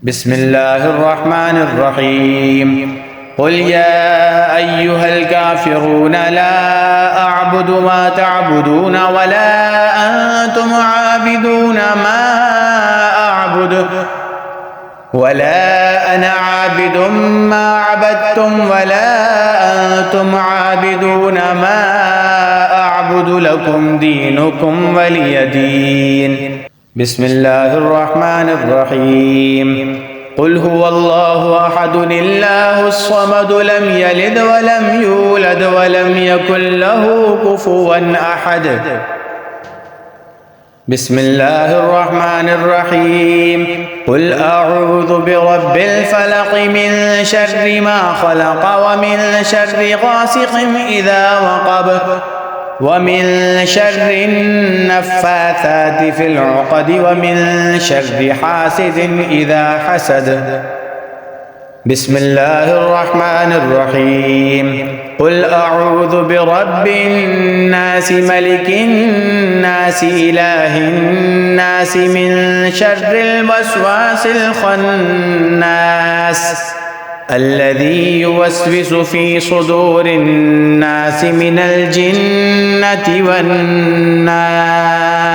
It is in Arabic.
بسم الله الرحمن الرحيم قل يا أيها الكافرون لا أعبد ما تعبدون ولا أنتم عابدون ما أعبد ولا أنا عابد ما عبدتم ولا أنتم عابدون ما أعبد لكم دينكم ولي دين. بسم الله الرحمن الرحيم قل هو الله أحد الله الصمد لم يلد ولم يولد ولم يكن له كفوا أحد. بسم الله الرحمن الرحيم قل أعوذ برب الفلق من شر ما خلق ومن شر غاسق إذا وقب ومن شر النفاثات في العقد ومن شر حاسد إذا حسد. بسم الله الرحمن الرحيم قل أعوذ برب الناس ملك الناس إله الناس من شر الوسواس الخناس الذي يوسوس في صدور الناس من الجنة والناس.